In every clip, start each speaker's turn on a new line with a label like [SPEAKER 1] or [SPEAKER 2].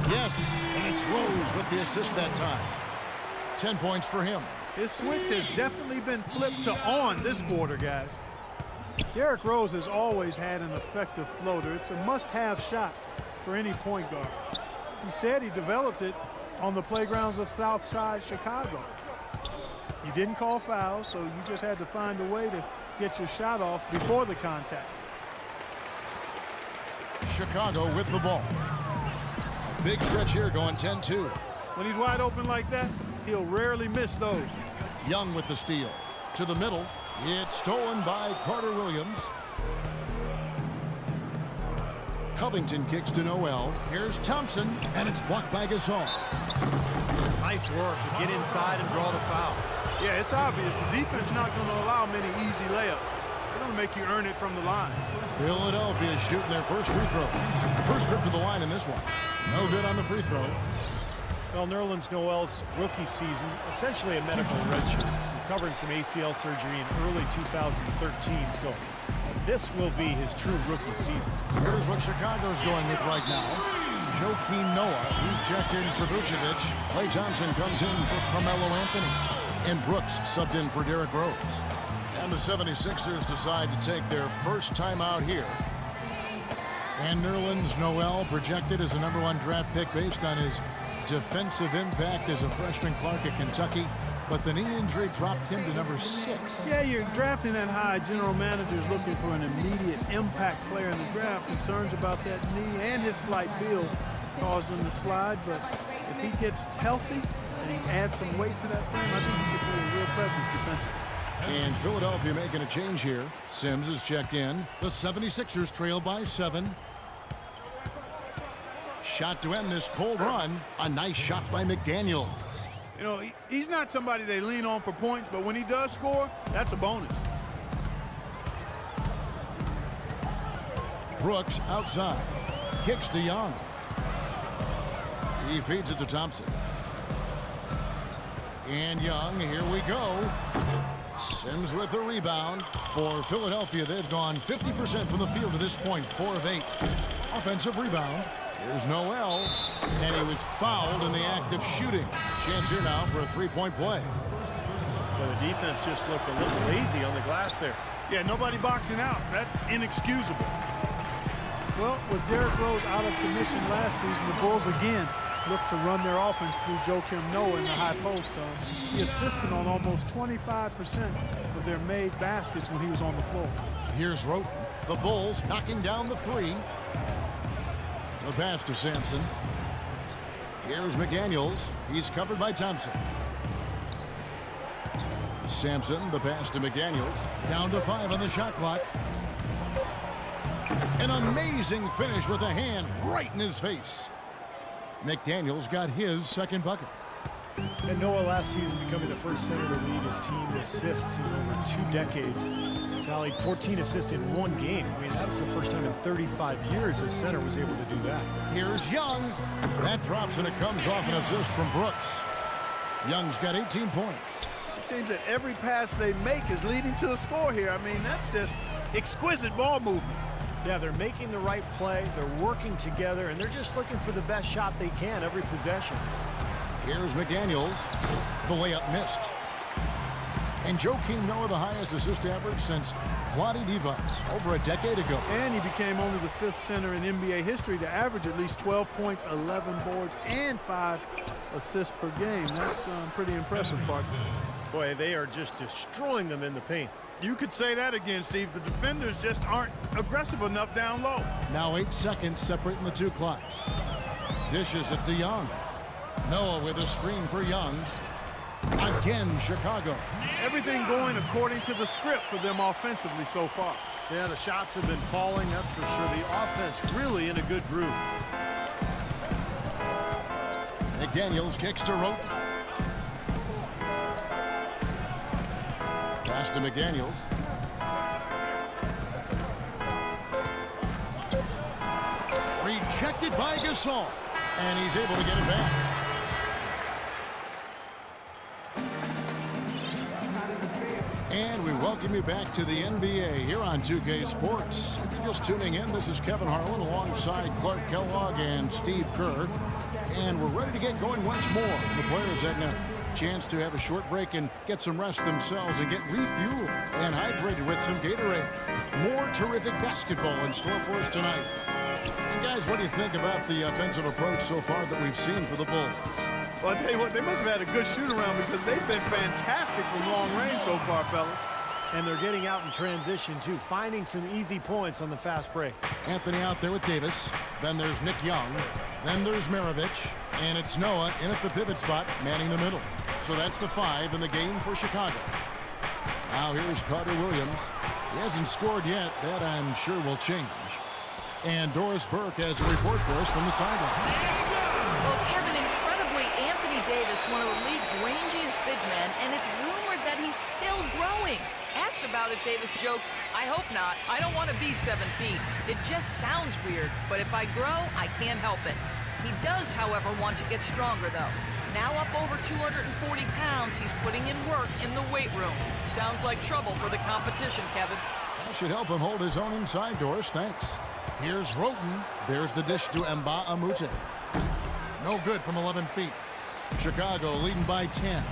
[SPEAKER 1] Yes, and it's Rose with the assist that time. 10 points for him.
[SPEAKER 2] His switch has definitely been flipped to on this quarter, guys. Derrick Rose has always had an effective floater. It's a must-have shot for any point guard. He said he developed it on the playgrounds of Southside Chicago. You didn't call fouls, so you just had to find a way to get your shot off before the contact.
[SPEAKER 1] Chicago with the ball. A big stretch here going 10-2.
[SPEAKER 2] When he's wide open like that, he'll rarely miss those.
[SPEAKER 1] Young with the steal. To the middle. It's stolen by Carter Williams. Covington kicks to Noel. Here's Thompson, and it's blocked by Gasol.
[SPEAKER 3] Nice work to get inside and draw the foul.
[SPEAKER 2] Yeah, it's obvious. The defense not going to allow many easy layups. They're going to make you earn it from the line.
[SPEAKER 1] Philadelphia shooting their first free throw. First trip to the line in this one. No good on the free throw.
[SPEAKER 3] Well, Nerlens Noel's rookie season, essentially a medical redshirt, recovering from ACL surgery in early 2013, so this will be his true rookie season.
[SPEAKER 1] Here's what Chicago's going with right now. Joakim Noah, he's checked in for Vucevic. Klay Thompson comes in for Carmelo Anthony. And Brooks subbed in for Derrick Rose. And the 76ers decide to take their first time out here. And Nerlens Noel projected as a #1 draft pick based on his defensive impact as a freshman Clark at Kentucky. But the knee injury dropped him to #6.
[SPEAKER 2] Yeah, you're drafting that high. General manager's looking for an immediate impact player in the draft. Concerns about that knee and his slight build caused him to slide. But if he gets healthy and he adds some weight to that frame, I think he could be a real presence defensively.
[SPEAKER 1] And Philadelphia making a change here. Sims is checked in. The 76ers trail by 7. Shot to end this cold run. A nice shot by McDaniels.
[SPEAKER 2] You know, he's not somebody they lean on for points, but when he does score, that's a bonus.
[SPEAKER 1] Brooks outside. Kicks to Young. He feeds it to Thompson. And Young, here we go. Sims with the rebound. For Philadelphia, they've gone 50% from the field to this point, 4 of 8. Offensive rebound. Here's Noel, and he was fouled in the act of shooting. Chance here now for a three-point play.
[SPEAKER 3] Well, the defense just looked a little lazy on the glass there.
[SPEAKER 2] Yeah, nobody boxing out. That's inexcusable. Well, with Derrick Rose out of commission last season, the Bulls again look to run their offense through Joakim Noah in the high post. He assisted on almost 25% of their made baskets when he was on the floor.
[SPEAKER 1] Here's Roten. The Bulls knocking down the 3. The pass to Sampson. Here's McDaniels. He's covered by Thompson. Sampson, the pass to McDaniels. Down to 5 on the shot clock. An amazing finish with a hand right in his face. McDaniels got his second bucket.
[SPEAKER 3] And Noah last season becoming the first center to lead his team in assists in over 2 decades. Tallied 14 assists in 1 game. I mean, that was the first time in 35 years a center was able to do that.
[SPEAKER 1] Here's Young. That drops and it comes off an assist from Brooks. Young's got 18 points.
[SPEAKER 2] It seems that every pass they make is leading to a score here. I mean, that's just exquisite ball movement.
[SPEAKER 3] Yeah, they're making the right play, they're working together, and they're just looking for the best shot they can every possession.
[SPEAKER 1] Here's McDaniels. The layup missed. And Joakim Noah, the highest assist average since Vlade Divac over a decade ago.
[SPEAKER 2] And he became only the 5th center in NBA history to average at least 12 points, 11 boards, and 5 assists per game. That's pretty impressive, partner.
[SPEAKER 3] Boy, they are just destroying them in the paint.
[SPEAKER 2] You could say that again, Steve. The defenders just aren't aggressive enough down low.
[SPEAKER 1] Now 8 seconds separating the 2 clocks. Dishes it to Young. Noah with a screen for Young. Again, Chicago.
[SPEAKER 2] Everything going according to the script for them offensively so far.
[SPEAKER 3] Yeah, the shots have been falling, that's for sure. The offense really in a good groove.
[SPEAKER 1] McDaniels kicks to Roten. Pass to McDaniels. Rejected by Gasol. And he's able to get it back. And we welcome welcome you back to the NBA here on 2K Sports. If you're just tuning in, this is Kevin Harlan alongside Clark Kellogg and Steve Kerr. And we're ready to get going once more. The players have a chance to have a short break and get some rest themselves and get refueled and hydrated with some Gatorade. More terrific basketball in store for us tonight. And guys, what do you think about the offensive approach so far that we've seen for the Bulls?
[SPEAKER 2] Well, I'll tell you what, they must have had a good shoot-around because they've been fantastic from long range so far, fellas.
[SPEAKER 3] And they're getting out in transition, too, finding some easy points on the fast break.
[SPEAKER 1] Anthony out there with Davis. Then there's Nick Young. Then there's Maravich. And it's Noah in at the pivot spot, manning the middle. So that's the 5 in the game for Chicago. Now here's Carter Williams. He hasn't scored yet. That, I'm sure, will change. And Doris Burke has a report for us from the sideline.
[SPEAKER 4] Well, Kevin, incredibly, Anthony Davis, one of the league's rangiest big men, and it's rumored that he's still growing. Asked about it, Davis joked, "I hope not. I don't want to be 7 feet. It just sounds weird, but if I grow, I can't help it." He does, however, want to get stronger, though. Now up over 240 pounds, he's putting in work in the weight room. Sounds like trouble for the competition, Kevin.
[SPEAKER 1] That should help him hold his own inside, Doris. Thanks. Here's Roten. There's the dish to Mba Amute. No good from 11 feet. Chicago leading by 10.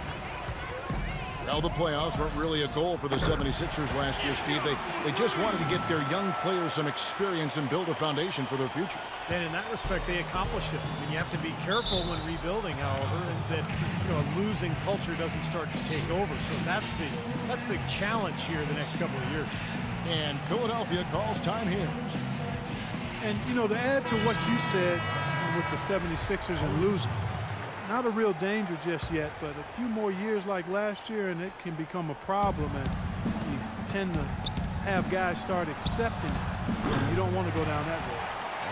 [SPEAKER 1] Well, the playoffs weren't really a goal for the 76ers last year, Steve. They just wanted to get their young players some experience and build a foundation for their future.
[SPEAKER 3] And in that respect, they accomplished it. And you have to be careful when rebuilding, however, and that a losing culture doesn't start to take over. So that's the challenge here the next couple of years.
[SPEAKER 1] And Philadelphia calls time here.
[SPEAKER 2] And, to add to what you said with the 76ers and losing, not a real danger just yet, but a few more years like last year, and it can become a problem, and you tend to have guys start accepting it. And you don't want to go down that road.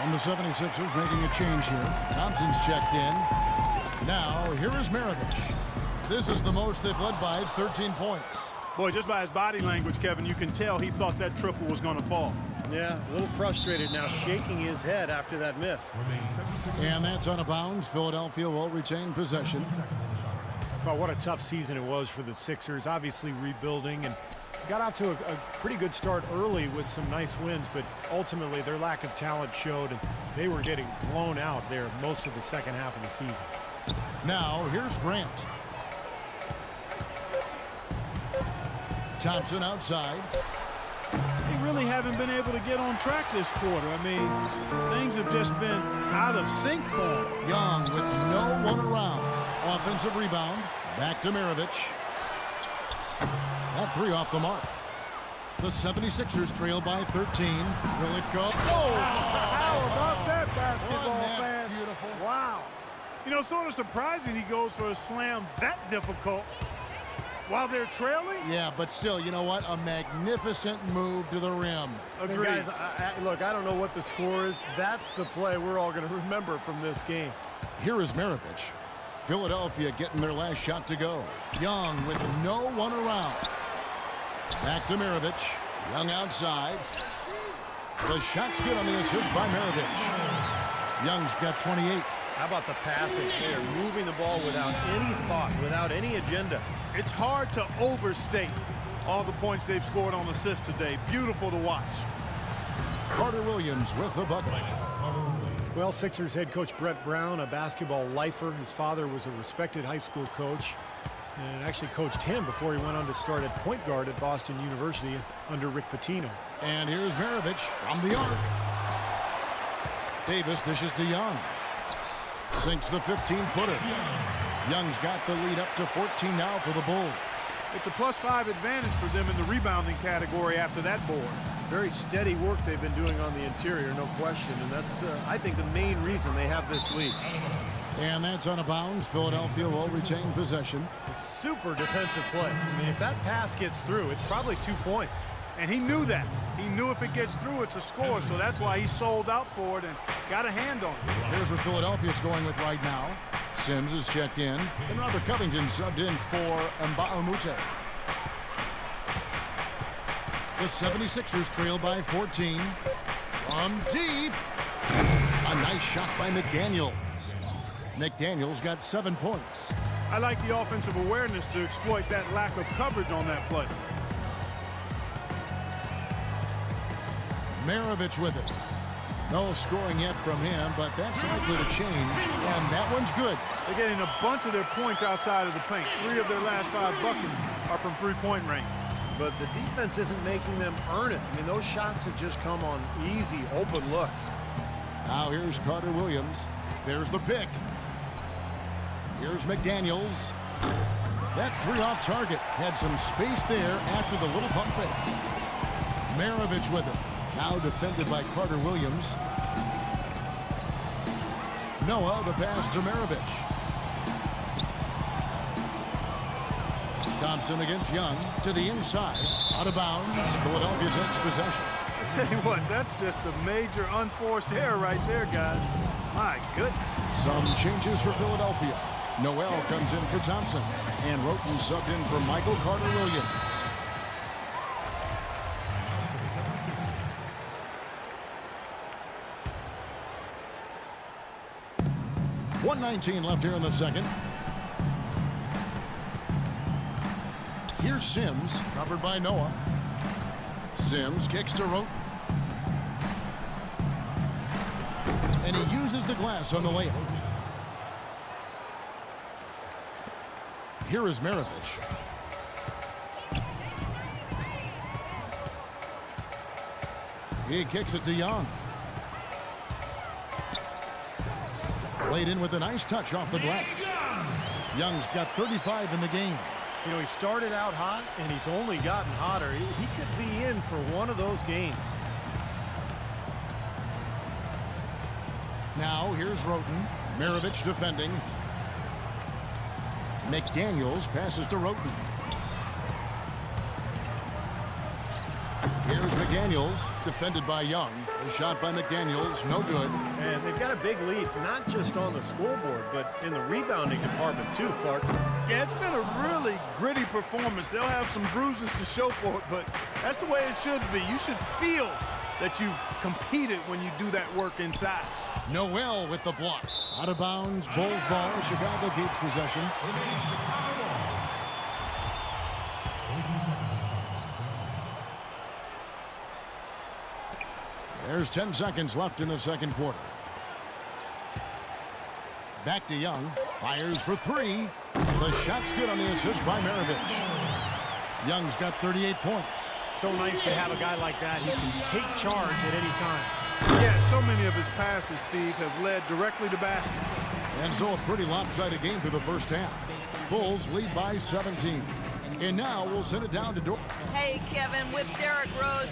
[SPEAKER 1] And the 76ers making a change here. Thompson's checked in. Now, here is Maravich. This is the most they've led by, 13 points.
[SPEAKER 2] Boy, just by his body language, Kevin, you can tell he thought that triple was going to fall.
[SPEAKER 3] Yeah, a little frustrated now, shaking his head after that miss.
[SPEAKER 1] And that's out of bounds. Philadelphia will retain possession.
[SPEAKER 3] Well, what a tough season it was for the Sixers. Obviously rebuilding and got off to a pretty good start early with some nice wins, but ultimately their lack of talent showed, and they were getting blown out there most of the second half of the season.
[SPEAKER 1] Now, here's Grant. Thompson outside.
[SPEAKER 2] They really haven't been able to get on track this quarter. I mean, things have just been out of sync for them.
[SPEAKER 1] Young with no one around. Offensive rebound. Back to Maravich. That 3 off the mark. The 76ers trail by 13. Will it go? Oh!
[SPEAKER 2] How about that basketball,
[SPEAKER 1] Wasn't that
[SPEAKER 2] man?
[SPEAKER 1] beautiful?
[SPEAKER 2] Wow. Sort of surprising he goes for a slam that difficult while they're trailing.
[SPEAKER 1] Yeah, but still, you know what? A magnificent move to the rim.
[SPEAKER 2] Agreed.
[SPEAKER 3] Hey guys, look, I don't know what the score is. That's the play we're all going to remember from this game.
[SPEAKER 1] Here is Maravich. Philadelphia getting their last shot to go. Young with no one around. Back to Maravich. Young outside. The shot's good on the assist by Maravich. Young's got 28.
[SPEAKER 3] How about the passing there? Moving the ball without any thought, without any agenda.
[SPEAKER 2] It's hard to overstate all the points they've scored on assists today. Beautiful to watch.
[SPEAKER 1] Carter Williams with the bucket.
[SPEAKER 3] Well, Sixers head coach Brett Brown, a basketball lifer. His father was a respected high school coach and actually coached him before he went on to start at point guard at Boston University under Rick Pitino.
[SPEAKER 1] And here's Maravich from the arc. Davis dishes to Young. Sinks the 15-footer. Young's got the lead up to 14 now for the Bulls.
[SPEAKER 2] It's a +5 advantage for them in the rebounding category after that board.
[SPEAKER 3] Very steady work they've been doing on the interior, no question. And that's, I think, the main reason they have this lead.
[SPEAKER 1] And that's out of bounds. Philadelphia will retain possession.
[SPEAKER 3] A super defensive play. I mean, if that pass gets through, it's probably 2 points.
[SPEAKER 2] And he knew that. He knew if it gets through, it's a score. So that's why he sold out for it and got a hand on it.
[SPEAKER 1] Here's what Philadelphia's going with right now. Sims is checked in. And Robert Covington subbed in for Mba Amute. The 76ers trail by 14. From deep. A nice shot by McDaniels. McDaniels got 7 points.
[SPEAKER 2] I like the offensive awareness to exploit that lack of coverage on that play.
[SPEAKER 1] Maravich with it. No scoring yet from him, but that's likely to change, and that one's good.
[SPEAKER 2] They're getting a bunch of their points outside of the paint. 3 of their last 5 buckets are from three-point range.
[SPEAKER 3] But the defense isn't making them earn it. I mean, those shots have just come on easy, open looks.
[SPEAKER 1] Now here's Carter Williams. There's the pick. Here's McDaniels. That 3 off target had some space there after the little pump fake. Maravich with it. Now defended by Carter Williams. Noah, the pass to Maravich. Thompson against Young to the inside. Out of bounds. Philadelphia's next possession.
[SPEAKER 2] I tell you what, that's just a major unforced error right there, guys. My goodness.
[SPEAKER 1] Some changes for Philadelphia. Noel comes in for Thompson. And Roten subbed in for Michael Carter-Williams. .119 left here in the second. Here's Sims, covered by Noah. Sims kicks to Roten. And he uses the glass on the layup. Here is Maravich. He kicks it to Young. Played in with a nice touch off the glass. Young's got 35 in the game.
[SPEAKER 3] You know, he started out hot, and he's only gotten hotter. He could be in for one of those games.
[SPEAKER 1] Now, here's Roten. Maravich defending. McDaniels passes to Roten. Here's McDaniels, defended by Young. A shot by McDaniels, no good.
[SPEAKER 3] And they've got a big lead, not just on the scoreboard, but in the rebounding department too, Clark.
[SPEAKER 2] Yeah, it's been a really gritty performance. They'll have some bruises to show for it, but that's the way it should be. You should feel that you've competed when you do that work inside.
[SPEAKER 1] Noel with the block. Out of bounds, Bulls ball. Chicago keeps possession. There's 10 seconds left in the second quarter. Back to Young. Fires for 3. The shot's good on the assist by Maravich. Young's got 38 points.
[SPEAKER 3] So nice to have a guy like that who can take charge at any time.
[SPEAKER 2] Yeah, so many of his passes, Steve, have led directly to baskets.
[SPEAKER 1] And so a pretty lopsided game through the first half. Bulls lead by 17. And now we'll send it down to Dor.
[SPEAKER 4] Hey, Kevin, with Derrick Rose.